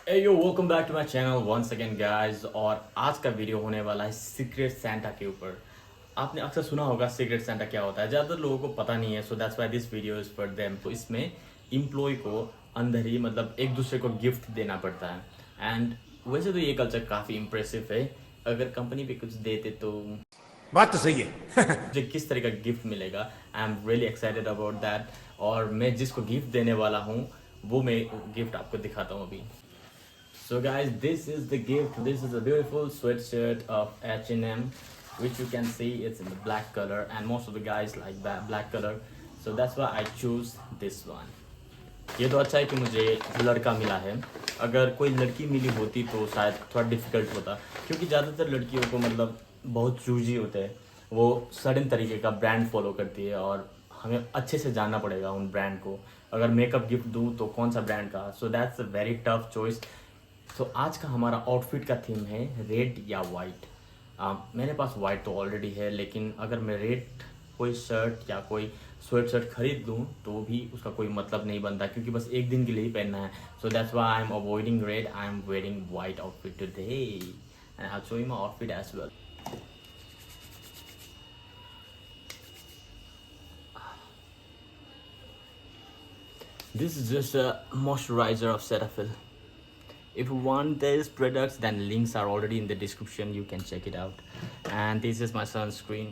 Hey yo, welcome back to my channel once again guys। और आज का video होने वाला है सीक्रेट सेंटा के ऊपर। आपने अक्सर सुना होगा सीक्रेट सेंटा क्या होता है, ज़्यादातर लोगों को पता नहीं है, so that's why this video is for them. तो इसमें एम्प्लॉय को अंदर ही मतलब एक दूसरे को गिफ्ट देना पड़ता है। एंड वैसे तो ये कल्चर काफ़ी इम्प्रेसिव है, अगर कंपनी पे कुछ देते तो बात तो सही है। मुझे किस तरह का गिफ्ट मिलेगा, I am really excited about that. और मैं जिसको गिफ्ट देने वाला हूँ वो मैं गिफ्ट आपको दिखाता हूँ अभी। So guys, this is the gift. This is a beautiful sweatshirt of H&M, which you can see it's in the black color, and most of the guys like that black color. So that's why I choose this one. ये तो अच्छा है कि मुझे लड़का मिला है। अगर कोई लड़की मिली होती तो शायद थोड़ा डिफिकल्ट होता, क्योंकि ज़्यादातर लड़कियों को मतलब बहुत चूजी होते हैं, वो सडन तरीके का ब्रांड फॉलो करती है और हमें अच्छे से जानना पड़ेगा उन ब्रांड को। अगर मेकअप गिफ्ट दूँ तो कौन सा ब्रांड का, so that's a very tough choice. तो आज का हमारा आउटफिट का थीम है रेड या वाइट। मेरे पास वाइट तो ऑलरेडी है, लेकिन अगर मैं रेड कोई शर्ट या कोई स्वेट शर्ट खरीद लूँ तो भी उसका कोई मतलब नहीं बनता, क्योंकि बस एक दिन के लिए ही पहनना है। So that's why I am avoiding red, I M wearing white outfit today and I show you my outfit as well. This is just a moisturizer of Cetaphil. If you want these products, then links are already in the description, you can check it out. And this is my sunscreen,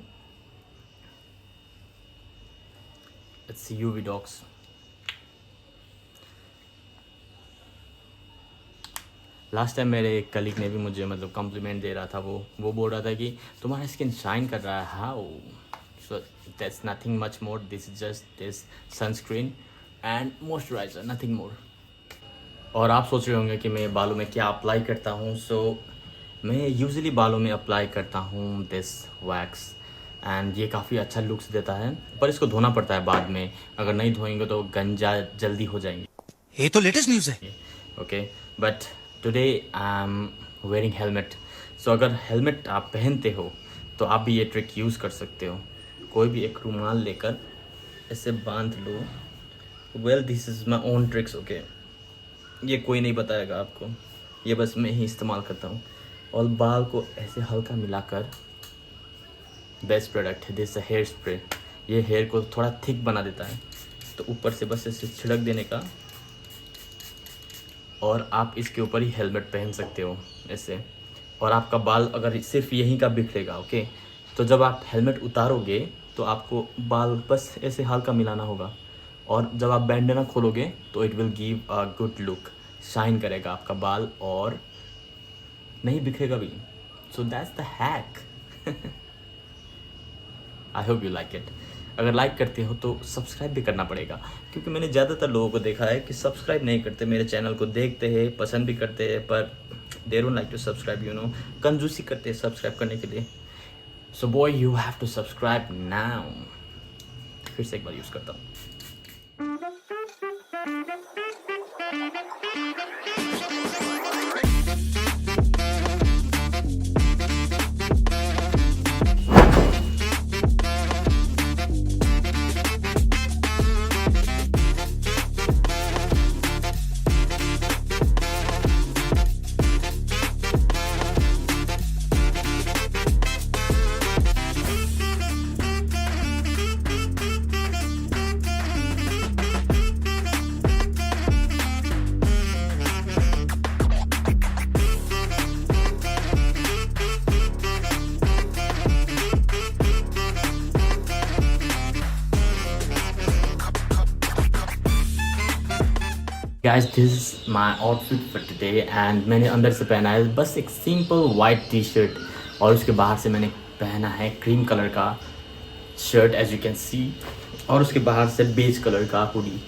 it's UV Docs. Last time मेरे एक colleague ने भी मुझे मतलब complement दे रहा था, वो बोल रहा था कि तुम्हारा स्किन शाइन कर रहा है। How? So that's nothing much more, this is just this sunscreen and moisturiser, nothing more. और आप सोच रहे होंगे कि मैं बालों में क्या अप्लाई करता हूँ। सो मैं यूजुअली बालों में अप्लाई करता हूँ दिस वैक्स, एंड ये काफ़ी अच्छा लुक्स देता है, पर इसको धोना पड़ता है बाद में, अगर नहीं धोएंगे तो गंजा जल्दी हो जाएंगे। ये तो लेटेस्ट न्यूज़ है। Okay, but today I am wearing helmet. So अगर हेलमेट आप पहनते हो तो आप भी ये ट्रिक यूज़ कर सकते हो। कोई भी एक रुमाल लेकर ऐसे बांध लो। Well, this is my own tricks. Okay, ये कोई नहीं बताएगा आपको, ये बस मैं ही इस्तेमाल करता हूँ। और बाल को ऐसे हल्का मिलाकर, बेस्ट प्रोडक्ट है दिस हेयर स्प्रे। ये हेयर को थोड़ा थिक बना देता है, तो ऊपर से बस ऐसे छिड़क देने का, और आप इसके ऊपर ही हेलमेट पहन सकते हो ऐसे। और आपका बाल अगर सिर्फ यहीं का बिखरेगा, ओके, तो जब आप हेलमेट उतारोगे तो आपको बाल बस ऐसे हल्का मिलाना होगा, और जब आप बैंडना खोलोगे तो it will give a good look, shine करेगा आपका बाल और नहीं बिखरेगा भी। So that's the hack. I hope you like it. अगर लाइक करते हो तो सब्सक्राइब भी करना पड़ेगा, क्योंकि मैंने ज़्यादातर लोगों को देखा है कि सब्सक्राइब नहीं करते, मेरे चैनल को देखते हैं, पसंद भी करते हैं, पर they don't like to subscribe, you know, कंजूसी करते हैं सब्सक्राइब करने के लिए। So boy, you have to subscribe now. फिर से एक बार यूज़ करता हूँ। Guys, this is my outfit for today, and मैंने अंदर से पहना है बस एक सिंपल वाइट टी शर्ट, और उसके बाहर से मैंने पहना है क्रीम कलर का shirt as you can see, और उसके बाहर से बेज कलर का हुडी।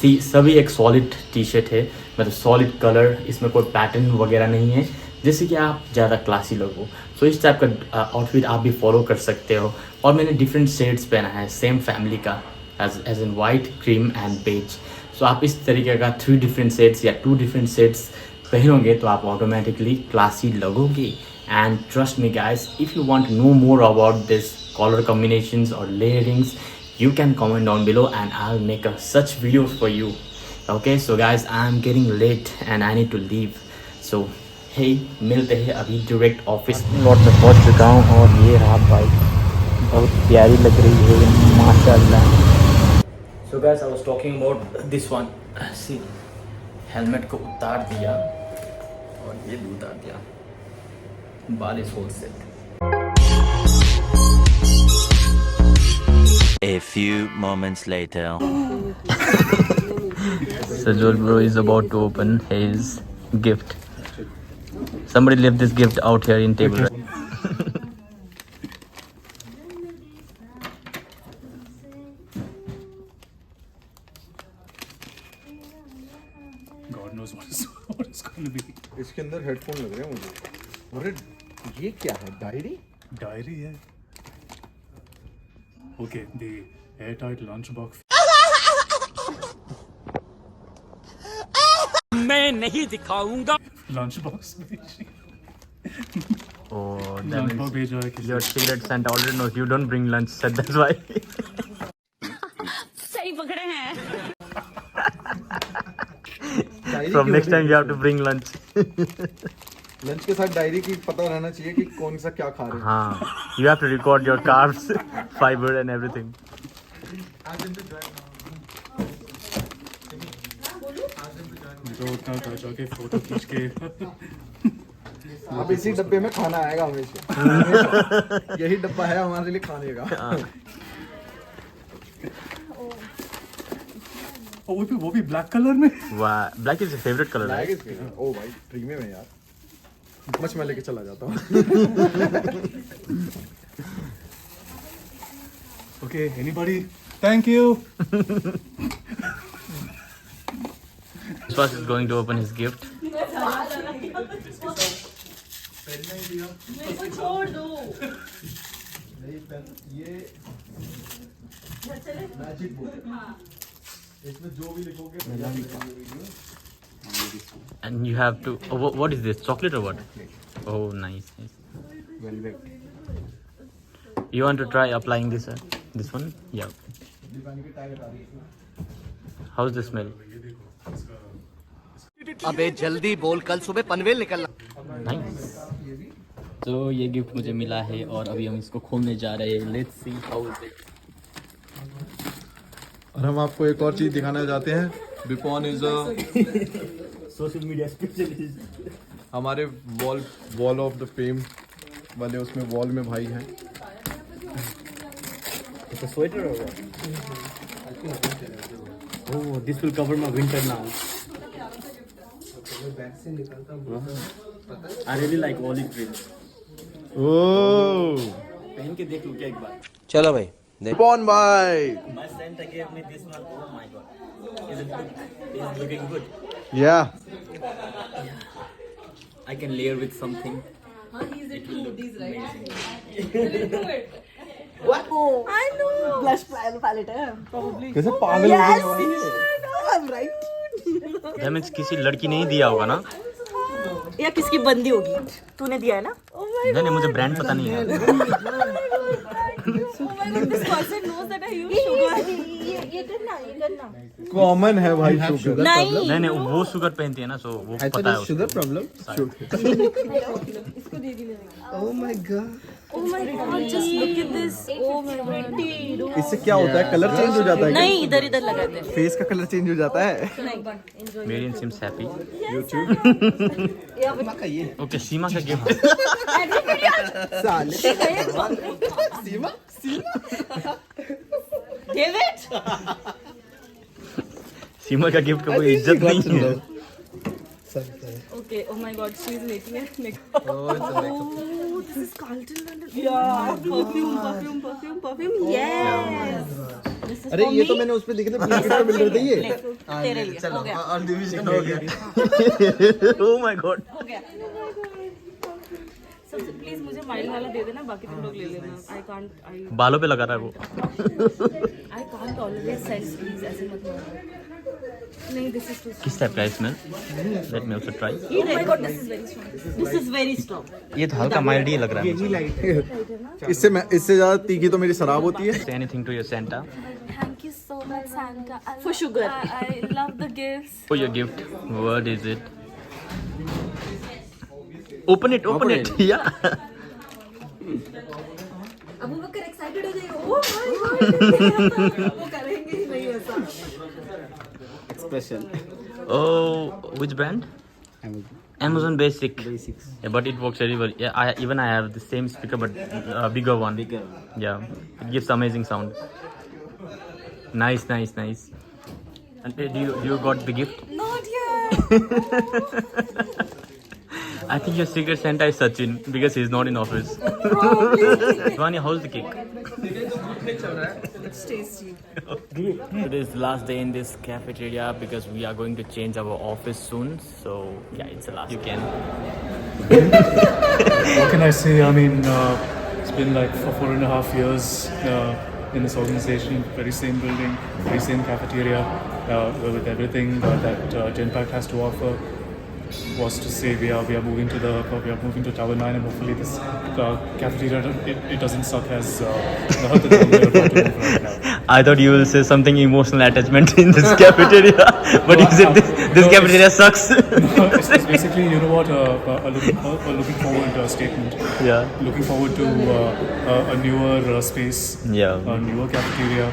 सी सभी एक सॉलिड टी शर्ट है, मतलब सॉलिड कलर, इसमें कोई पैटर्न वगैरह नहीं है, जैसे कि आप ज़्यादा क्लासी लगो। सो इस टाइप का आउटफिट आप भी फॉलो कर सकते हो। और मैंने डिफरेंट शेड्स पहना है सेम फैमिली का, as in white, cream and beige. So आप इस तरीके का 3 डिफरेंट सेट्स या 2 डिफरेंट सेट्स पहनोगे तो आप ऑटोमेटिकली क्लासी लगोगे। And trust me guys, if you want know more about this color combinations or layerings, you can comment down below and I'll make a such videos for you. Okay, so guys, I'm getting late and I need to leave. So, hey, मिलते हैं अभी direct office. Lot में पहुंच चुका हूं और ये रहा बाइक, बहुत प्यारी लग रही है माशाल्लाह. So guys, I was talking about this one. See, helmet को उतार दिया और ये भी उतार दिया. बाल is whole set. A few moments later. Sajol bro is about to open his gift. Somebody left this gift out here in table. Right? God knows what it's going to be. इसके अंदर headphone लग रहे हैं मुझे. अरे ये क्या है? डायरी? Diary है. Okay, the airtight lunchbox. मैं नहीं दिखाऊंगा. Lunchbox. Oh, that Lunchbox means भेजा है किसी. your cigarette Santa already knows you don't bring lunch set. That's why. सही पकड़े हैं. From next time you have to bring lunch. Lunch के साथ डायरी की पता रहना चाहिए कि कौन सा क्या खा रहे हैं. हाँ, you have to record your carbs, fiber and everything. जो उतना खर्चा के फोटो खींच के. अब इसी डब्बे में खाना आएगा हमेशा. यही डब्बा है हमारे लिए खाने का. वो भी ब्लैक कलर में. Wow, black is your favorite color, लाएगा right? इसके. ओ भाई प्रीमियम है यार. मच मैं लेके चला जाता हूँ. Okay, anybody? Thank you. First is going to open his gift. ये मैजिक बुक है. इसमें जो भी लिखोगे And you have to. Oh, what is this? Chocolate or what? Oh, nice, nice. You want to try applying this? This one? Yeah. How's the smell? अबे जल्दी बोल, कल सुबह पनवेल निकलना. Nice. तो ये गिफ्ट मुझे मिला है और अभी हम इसको खोलने जा रहे हैं. Let's see how is it. और हम आपको एक और चीज दिखाना चाहते हैं. बिपॉन इज Social media specialist. हमारे वॉल ऑफ द फेम वाले उसमें वॉल में भाई हैं. It's a sweater or what? Oh, this will cover my winter now. I really like olive green. ओह पहन के देख लूं क्या एक बार. चलो भाई. बिपॉन भाई. My Santa gave me this one. Oh my god. Is it looking good? या I can layer with something. It will look amazing. I know. Blush palette है probably. कैसे पागल हो गए भाई. No, I'm right. That means किसी लड़की ने ही दिया होगा ना? या किसकी बंदी होगी. तूने दिया है ना? नहीं मुझे ब्रांड पता नहीं है. This person knows that I use sugar. ये करना. कॉमन है भाई शुगर. नहीं वो शुगर पहनती है ना, सो वो पता है उसको. Sugar problem. इसको दे दी मैंने. Oh my God. Oh my god, just look at this. Oh my god. इससे क्या होता है? कलर चेंज हो जाता है. नहीं इधर लगाते हैं. फेस का कलर चेंज हो जाता है. Marian seems happy. YouTube. Okay, सीमा का गिफ्ट. साले. सीमा. David. सीमा का गिफ्ट को कोई इज्जत नहीं है. Okay, oh my god, she's making it. Oh, this is Carlton London. Yeah, perfume. Yes. This is अरे for ये me. तो मैंने उस पे देखे थे. ब्लैंकेट पे मिल रहे थे ये. तेरे लिए हो गया. और डिवीजन हो गया. Oh my god. हो गया. सबसे प्लीज मुझे माइल्ड वाला दे देना, बाकी तुम लोग ले लेना. I बालों पे लगा रहा है वो. can't always sense please ऐसे मत बोलो. नहीं, this is too strong. किस टाइप का है smell? Let me also try. Oh my god, this is very strong. This is very strong. ये तो हल्का माइल्ड ही लग रहा है मुझे. इससे ज्यादा तीखी तो मेरी शराब होती है. Say anything to your Santa. Thank you so much, Santa. For sugar. I love the gifts. For your gift, what is it? Open it. Yeah. Abu Bakar excited हो जाएगा ओ माय गॉड वो करेंगे ही नहीं ऐसा Special. Oh, which brand? Amazon Basics. Yeah, but it works very well. Yeah, I have the same speaker but bigger one. Bigger. Yeah, it gives amazing sound. Nice. And do you got the gift? Not yet. I think your secret Santa is Sachin because he's not in office. Vanya, how's the cake? It's tasty. Today is the last day in this cafeteria because we are going to change our office soon. So yeah, it's the last. You can. What can I say? I mean, it's been like for 4.5 years in this organization, very same building, very same cafeteria, with everything that Genpact has to offer. Was to say we are moving to Tower 9, and hopefully this cafeteria it doesn't suck as the hut that we're about to move right now. I thought you will say something emotional attachment in this cafeteria, but you said this cafeteria sucks. It's basically, you know what, a looking forward statement. Yeah. Looking forward to a newer space, Yeah. a newer cafeteria,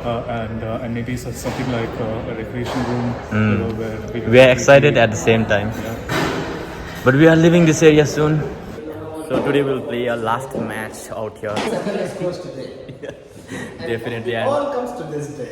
and maybe something like a recreation room. You know, where We are excited at the same time. But we are leaving this area soon. So today we'll play a last match out here. Definitely. All comes to this day.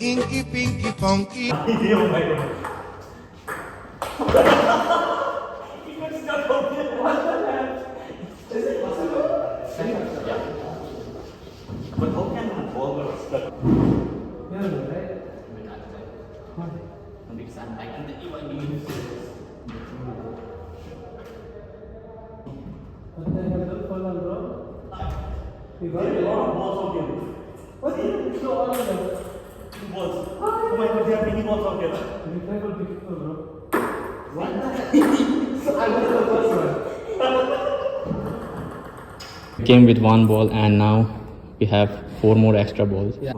Inky Pinky Funky. Came with one ball and now we have 4 more extra balls. Yeah.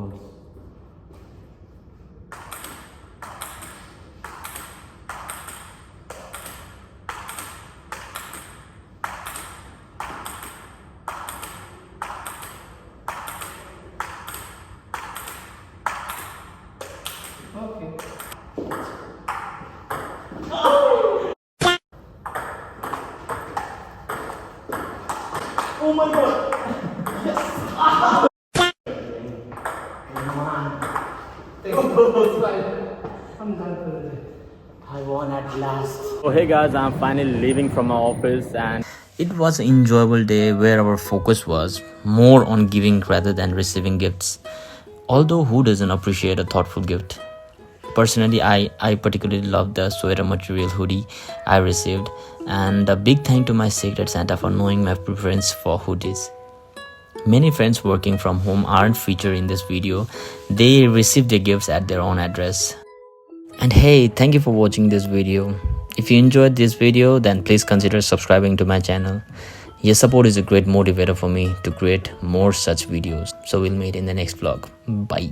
I won at last. So hey guys, I'm finally leaving from my office and it was an enjoyable day where our focus was more on giving rather than receiving gifts. Although who doesn't appreciate a thoughtful gift? Personally, I particularly love the sweater material hoodie I received, and a big thank to my Secret Santa for knowing my preference for hoodies. Many friends working from home aren't featured in this video. They receive their gifts at their own address. And hey, thank you for watching this video. If you enjoyed this video, then please consider subscribing to my channel. Your support is a great motivator for me to create more such videos. So we'll meet in the next vlog. Bye.